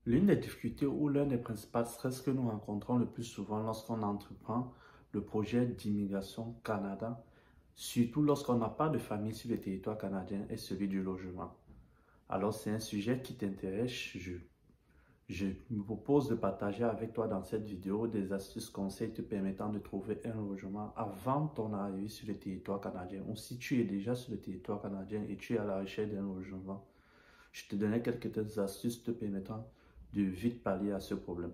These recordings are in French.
L'une des difficultés ou l'un des principaux stress que nous rencontrons le plus souvent lorsqu'on entreprend le projet d'immigration Canada, surtout lorsqu'on n'a pas de famille sur le territoire canadien, est celui du logement. Alors c'est un sujet qui t'intéresse, je me propose de partager avec toi dans cette vidéo des astuces, conseils te permettant de trouver un logement avant ton arrivée sur le territoire canadien. Ou si tu es déjà sur le territoire canadien et tu es à la recherche d'un logement, je te donnerai quelques astuces te permettant de vite pallier à ce problème.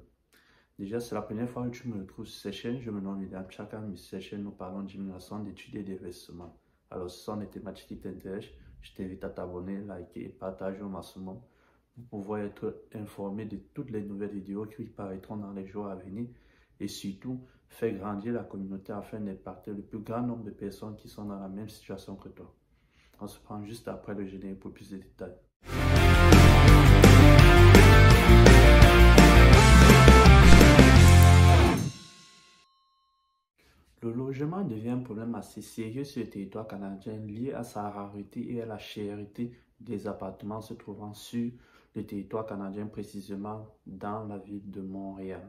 Déjà, c'est la première fois que tu me retrouves sur cette chaîne. Je me nomme William Chakam. Sur cette chaîne, nous parlons d'immigration, d'études et d'investissement. Alors, si ce sont des thématiques qui t'intéressent, je t'invite à t'abonner, liker et partager au maximum pour pouvoir être informé de toutes les nouvelles vidéos qui paraîtront dans les jours à venir et surtout faire grandir la communauté afin d'impacter le plus grand nombre de personnes qui sont dans la même situation que toi. On se prend juste après le générique pour plus de détails. Le logement devient un problème assez sérieux sur le territoire canadien lié à sa rareté et à la cherté des appartements se trouvant sur le territoire canadien, précisément dans la ville de Montréal.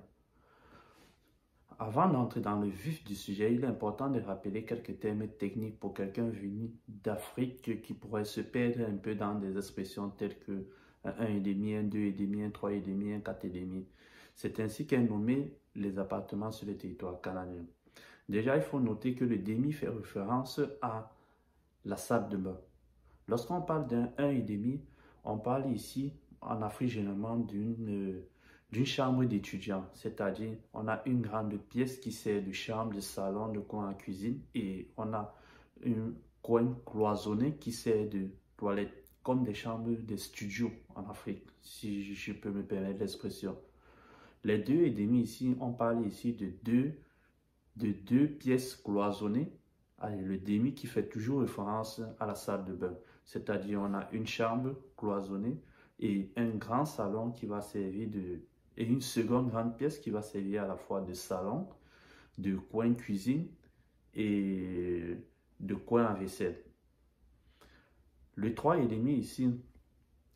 Avant d'entrer dans le vif du sujet, il est important de rappeler quelques termes techniques pour quelqu'un venu d'Afrique qui pourrait se perdre un peu dans des expressions telles que un 1,5, un 2,5, un 3,5, un 4,5. C'est ainsi qu'est nommé les appartements sur le territoire canadien. Déjà, il faut noter que le demi fait référence à la salle de bain. Lorsqu'on parle d'un 1,5, on parle ici, en Afrique généralement, d'une chambre d'étudiant. C'est-à-dire, on a une grande pièce qui sert de chambre, de salon, de coin à cuisine, et on a un coin cloisonné qui sert de toilette, comme des chambres de studio en Afrique, si je peux me permettre l'expression. Les 2,5 ici, on parle ici de deux pièces cloisonnées, le demi qui fait toujours référence à la salle de bain. C'est-à-dire on a une chambre cloisonnée et un grand salon qui va servir et une seconde grande pièce qui va servir à la fois de salon, de coin cuisine et de coin à vaisselle. Le 3,5 ici,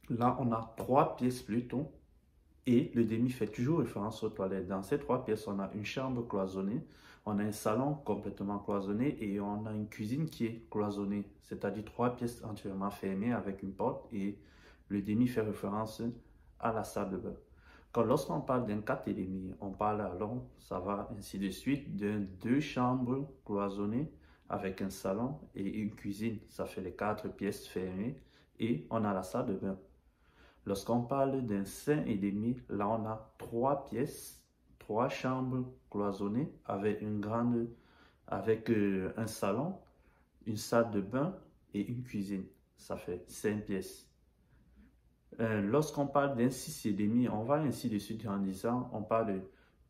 là on a 3 pièces plutôt. Et le demi fait toujours référence aux toilettes. Dans ces 3 pièces, on a une chambre cloisonnée, on a un salon complètement cloisonné et on a une cuisine qui est cloisonnée. C'est-à-dire 3 pièces entièrement fermées avec une porte et le demi fait référence à la salle de bain. Quand lorsqu'on parle d'un 4,5, on parle alors, ça va ainsi de suite, de 2 chambres cloisonnées avec un salon et une cuisine. Ça fait les 4 pièces fermées et on a la salle de bain. Lorsqu'on parle d'un 5,5, là on a 3 pièces, 3 chambres cloisonnées avec un salon, une salle de bain et une cuisine. Ça fait 5 pièces. Lorsqu'on parle d'un 6,5, on va ainsi de suite en disant, on parle de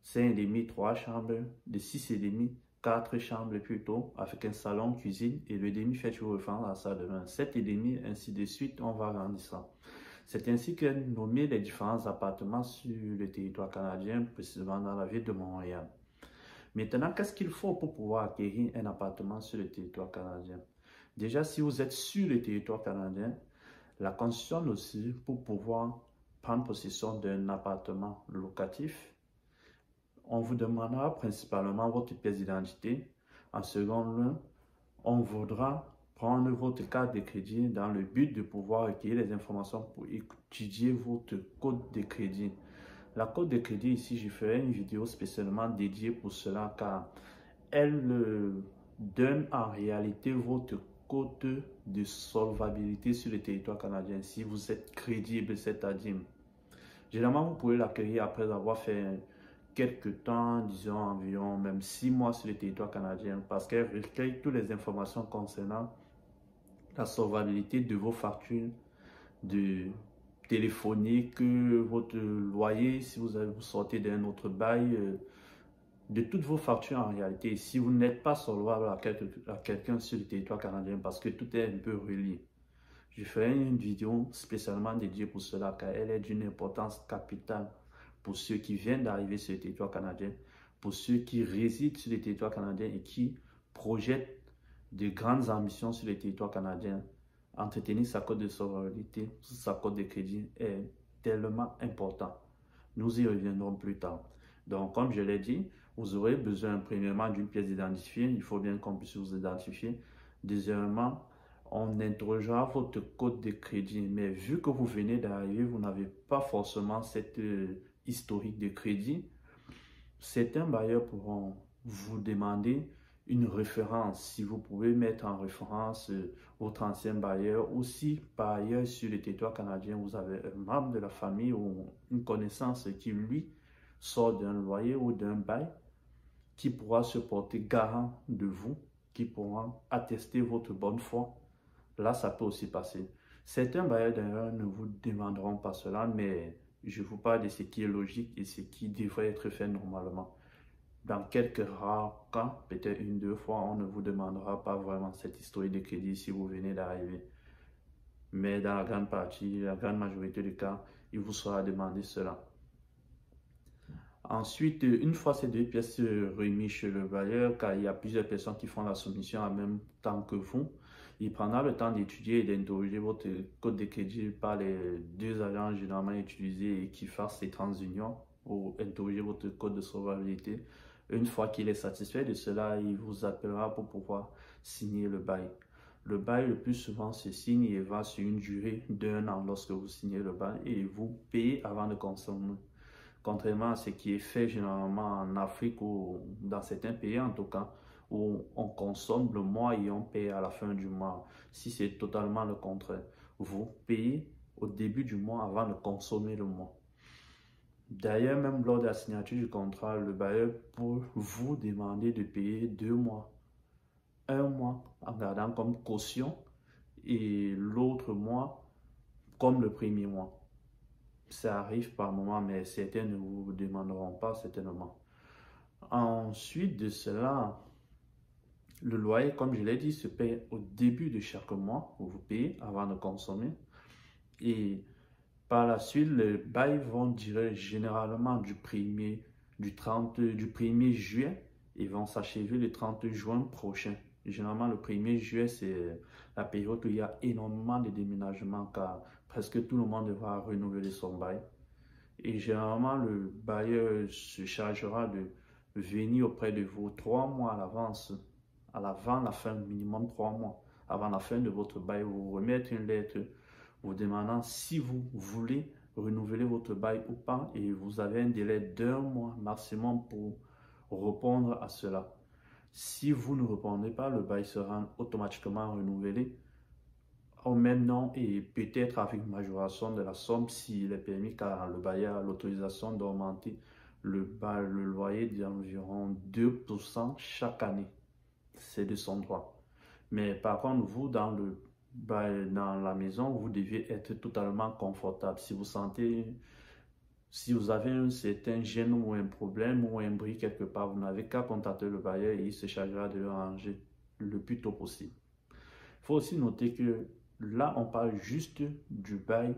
5,5, 3 chambres, de 6,5, 4 chambres plutôt, avec un salon, cuisine et le demi fait toujours référence à la salle de bain. 7,5, ainsi de suite, on va grandissant. C'est ainsi que nommer les différents appartements sur le territoire canadien, précisément dans la ville de Montréal. Maintenant, qu'est-ce qu'il faut pour pouvoir acquérir un appartement sur le territoire canadien? Déjà, si vous êtes sur le territoire canadien, la condition aussi pour pouvoir prendre possession d'un appartement locatif, on vous demandera principalement votre pièce d'identité. En second lieu, on voudra prendre votre carte de crédit dans le but de pouvoir recueillir les informations pour étudier votre code de crédit. La code de crédit ici, je ferai une vidéo spécialement dédiée pour cela car elle donne en réalité votre code de solvabilité sur le territoire canadien si vous êtes crédible, c'est-à-dire généralement vous pouvez l'acquérir après avoir fait quelques temps, disons environ même 6 mois sur le territoire canadien parce qu'elle recueille toutes les informations concernant la solvabilité de vos factures de téléphonique, votre loyer, si vous sortez d'un autre bail, de toutes vos factures en réalité. Si vous n'êtes pas solvable à quelqu'un sur le territoire canadien parce que tout est un peu relié. Je ferai une vidéo spécialement dédiée pour cela car elle est d'une importance capitale pour ceux qui viennent d'arriver sur le territoire canadien, pour ceux qui résident sur le territoire canadien et qui projettent de grandes ambitions sur le territoire canadien. Entretenir sa cote de solvabilité, sa cote de crédit est tellement important. Nous y reviendrons plus tard. Donc, comme je l'ai dit, vous aurez besoin premièrement d'une pièce identifiée. Il faut bien qu'on puisse vous identifier. Deuxièmement, on interrogera votre code de crédit. Mais vu que vous venez d'arriver, vous n'avez pas forcément cette historique de crédit. Certains bailleurs pourront vous demander une référence, si vous pouvez mettre en référence votre ancien bailleur, ou si par ailleurs sur le territoire canadien vous avez un membre de la famille ou une connaissance qui lui sort d'un loyer ou d'un bail, qui pourra se porter garant de vous, qui pourra attester votre bonne foi. Là, ça peut aussi passer. Certains bailleurs d'ailleurs ne vous demanderont pas cela, mais je vous parle de ce qui est logique et ce qui devrait être fait normalement. Dans quelques rares cas, peut-être une, deux fois, on ne vous demandera pas vraiment cette historique de crédit si vous venez d'arriver. Mais dans la grande partie, la grande majorité des cas, il vous sera demandé cela. Ensuite, une fois ces deux pièces remises chez le bailleur, car il y a plusieurs personnes qui font la soumission en même temps que vous, il prendra le temps d'étudier et d'interroger votre code de crédit par les deux agents généralement utilisés et qui fassent ces transunions ou interroger votre code de solvabilité. Une fois qu'il est satisfait de cela, il vous appellera pour pouvoir signer le bail. Le bail, le plus souvent, se signe et va sur une durée d'1 an lorsque vous signez le bail et vous payez avant de consommer. Contrairement à ce qui est fait généralement en Afrique ou dans certains pays en tout cas, où on consomme le mois et on paye à la fin du mois. Si c'est totalement le contraire, vous payez au début du mois avant de consommer le mois. D'ailleurs, même lors de la signature du contrat, le bailleur peut vous demander de payer 2 mois. Un mois en gardant comme caution et l'autre mois comme le premier mois. Ça arrive par moment, mais certains ne vous demanderont pas certainement. Ensuite de cela, le loyer, comme je l'ai dit, se paye au début de chaque mois. Vous payez avant de consommer. Et par la suite, les bails vont durer généralement du 1er juillet et vont s'achever le 30 juin prochain. Généralement, le 1er juillet, c'est la période où il y a énormément de déménagements car presque tout le monde devra renouveler son bail. Et généralement, le bailleur se chargera de venir auprès de vous 3 mois à l'avance, avant la fin, minimum 3 mois, avant la fin de votre bail, vous remettre une lettre vous demandant si vous voulez renouveler votre bail ou pas et vous avez un délai d'1 mois maximum pour répondre à cela. Si vous ne répondez pas, le bail sera automatiquement renouvelé au même nom et peut-être avec une majoration de la somme s'il est permis car le bailleur a l'autorisation d'augmenter le loyer d'environ 2% chaque année. C'est de son droit. Mais par contre, vous, dans la maison, vous devez être totalement confortable. Si vous avez un certain gêne ou un problème ou un bruit quelque part, vous n'avez qu'à contacter le bailleur et il se chargera de le ranger le plus tôt possible. Il faut aussi noter que là, on parle juste du bail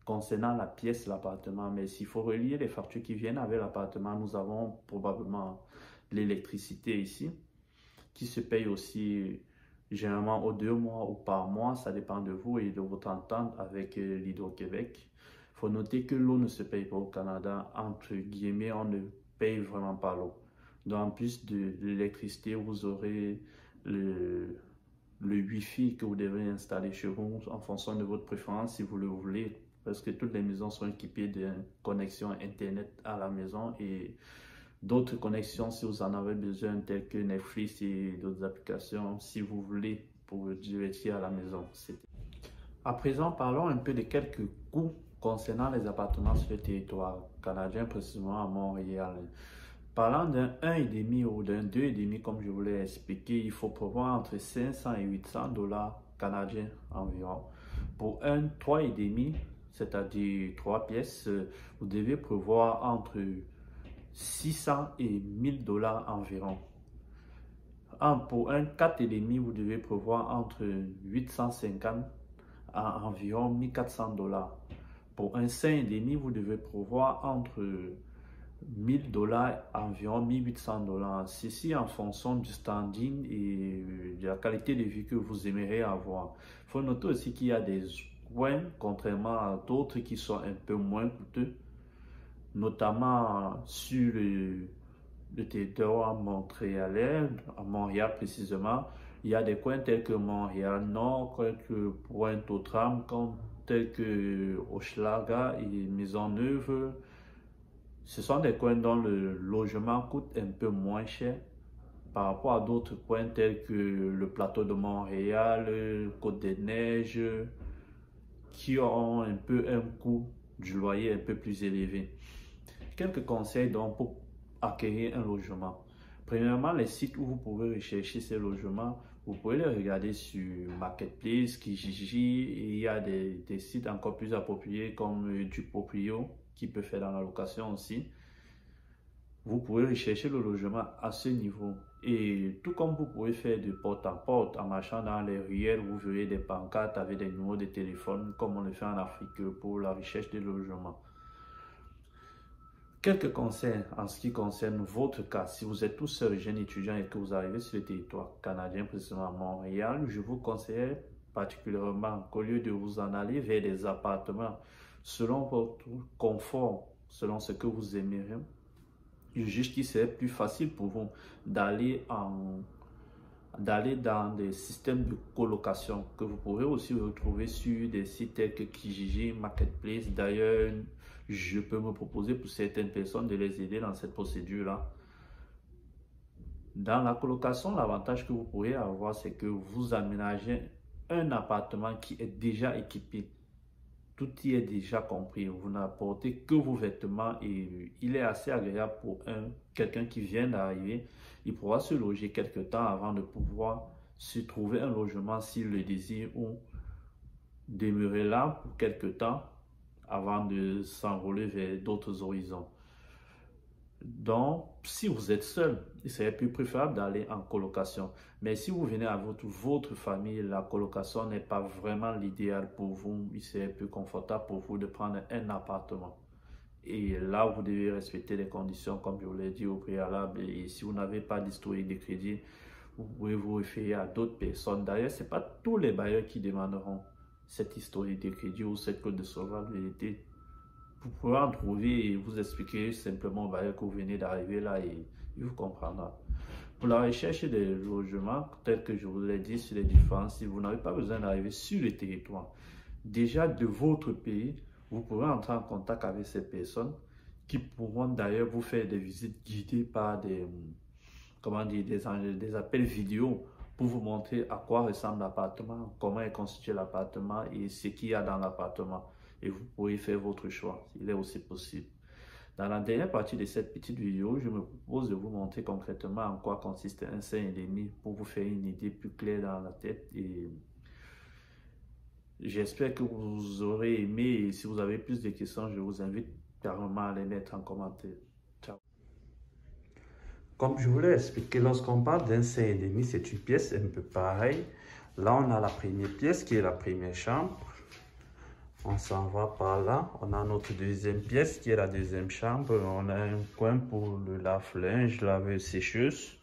concernant la pièce, l'appartement. Mais s'il faut relier les factures qui viennent avec l'appartement, nous avons probablement l'électricité ici, qui se paye aussi généralement aux 2 mois ou par mois, ça dépend de vous et de votre entente avec l'Hydro-Québec. Il faut noter que l'eau ne se paye pas au Canada, entre guillemets, on ne paye vraiment pas l'eau. Donc en plus de l'électricité, vous aurez le Wi-Fi que vous devez installer chez vous en fonction de votre préférence si vous le voulez, parce que toutes les maisons sont équipées d'une connexion Internet à la maison et d'autres connexions si vous en avez besoin, telles que Netflix et d'autres applications, si vous voulez, pour vous divertir à la maison. À présent, parlons un peu de quelques coûts concernant les appartements sur le territoire canadien, précisément à Montréal. Parlant d'un 1,5 ou d'un 2,5, comme je vous l'ai expliqué, il faut prévoir entre 500 et 800 dollars canadiens environ. Pour un 3,5, c'est-à-dire 3 pièces, vous devez prévoir entre 600 et 1000 dollars environ. Pour un 4,5, vous devez prévoir entre 850 à environ 1400 dollars. Pour un 5,5, vous devez prévoir entre 1000 dollars à environ 1800 dollars. Ceci en fonction du standing et de la qualité de vie que vous aimeriez avoir. Il faut noter aussi qu'il y a des coins, contrairement à d'autres qui sont un peu moins coûteux. notamment sur le territoire montréalais, à Montréal précisément. Il y a des coins tels que Montréal-Nord, tels que Pointe-aux-Trembles, tels que Hochelaga et Maisonneuve. Ce sont des coins dont le logement coûte un peu moins cher par rapport à d'autres coins tels que le plateau de Montréal, Côte-des-Neiges, qui ont un peu un coût du loyer un peu plus élevé. Quelques conseils donc pour acquérir un logement. Premièrement, les sites où vous pouvez rechercher ces logements, vous pouvez les regarder sur Marketplace, Kijiji, et il y a des sites encore plus appropriés comme Duproprio qui peut faire dans la location aussi. Vous pouvez rechercher le logement à ce niveau. Et tout comme vous pouvez faire de porte en porte en marchant dans les ruelles, vous verrez des pancartes avec des numéros de téléphone comme on le fait en Afrique pour la recherche des logements. Quelques conseils en ce qui concerne votre cas. Si vous êtes tout seul jeune étudiant et que vous arrivez sur le territoire canadien, précisément à Montréal, je vous conseille particulièrement qu'au lieu de vous en aller vers des appartements selon votre confort, selon ce que vous aimeriez, je juge qu'il serait plus facile pour vous d'aller dans des systèmes de colocation que vous pourrez aussi retrouver sur des sites tels que Kijiji, Marketplace. D'ailleurs, je peux me proposer pour certaines personnes de les aider dans cette procédure-là. Dans la colocation, l'avantage que vous pourrez avoir, c'est que vous aménagez un appartement qui est déjà équipé. Tout y est déjà compris. Vous n'apportez que vos vêtements et il est assez agréable pour quelqu'un qui vient d'arriver. Il pourra se loger quelque temps avant de pouvoir se trouver un logement s'il le désire ou demeurer là pour quelque temps avant de s'envoler vers d'autres horizons. Donc, si vous êtes seul, il serait plus préférable d'aller en colocation. Mais si vous venez avec votre famille, la colocation n'est pas vraiment l'idéal pour vous. Il serait plus confortable pour vous de prendre un appartement. Et là, vous devez respecter les conditions, comme je vous l'ai dit au préalable. Et si vous n'avez pas d'historique de crédit, vous pouvez vous référer à d'autres personnes. D'ailleurs, ce n'est pas tous les bailleurs qui demanderont cette historique de crédit ou cette code de solvabilité. Vous pourrez en trouver et vous expliquer simplement au bailleur que vous venez d'arriver là et il vous comprendra. Pour la recherche des logements, tel que je vous l'ai dit sur les différents sites, vous n'avez pas besoin d'arriver sur le territoire. Déjà de votre pays, vous pourrez entrer en contact avec ces personnes qui pourront d'ailleurs vous faire des visites guidées par des appels vidéo pour vous montrer à quoi ressemble l'appartement, comment est constitué l'appartement et ce qu'il y a dans l'appartement. Et vous pourrez faire votre choix. Il est aussi possible. Dans la dernière partie de cette petite vidéo, je me propose de vous montrer concrètement en quoi consiste un 5,5 pour vous faire une idée plus claire dans la tête. Et j'espère que vous aurez aimé. Et si vous avez plus de questions, je vous invite carrément à les mettre en commentaire. Ciao. Comme je vous l'ai expliqué, lorsqu'on parle d'un 5,5, c'est une pièce un peu pareille. Là, on a la première pièce qui est la première chambre. On s'en va par là. On a notre deuxième pièce qui est la deuxième chambre. On a un coin pour le lave-linge, lave-sécheuse.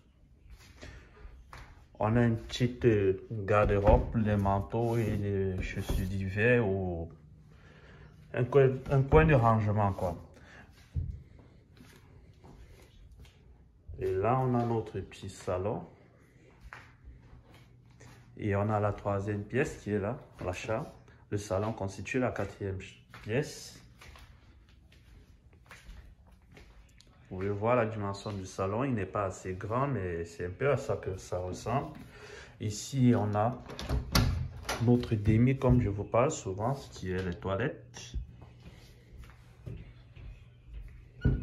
On a une petite garde-robe, les manteaux et les chaussures d'hiver ou un coin de rangement quoi. Et là, on a notre petit salon. Et on a la troisième pièce qui est là, la chambre. Le salon constitue la quatrième pièce. Vous pouvez voir la dimension du salon. Il n'est pas assez grand, mais c'est un peu à ça que ça ressemble. Ici, on a notre demi, comme je vous parle souvent, ce qui est les toilettes. Dans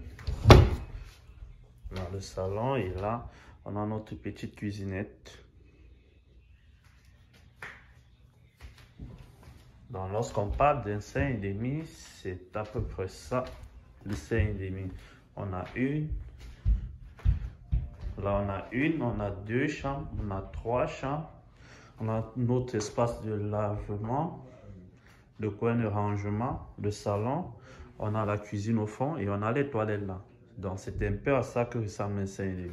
le salon, et là, on a notre petite cuisinette. Donc, lorsqu'on parle d'un 5,5, c'est à peu près ça, le 5,5. On a une, là on a une, on a deux chambres, on a trois chambres, on a notre espace de lavement, le coin de rangement, le salon, on a la cuisine au fond et on a les toilettes là. Donc, c'est un peu à ça que ressemble un 5,5.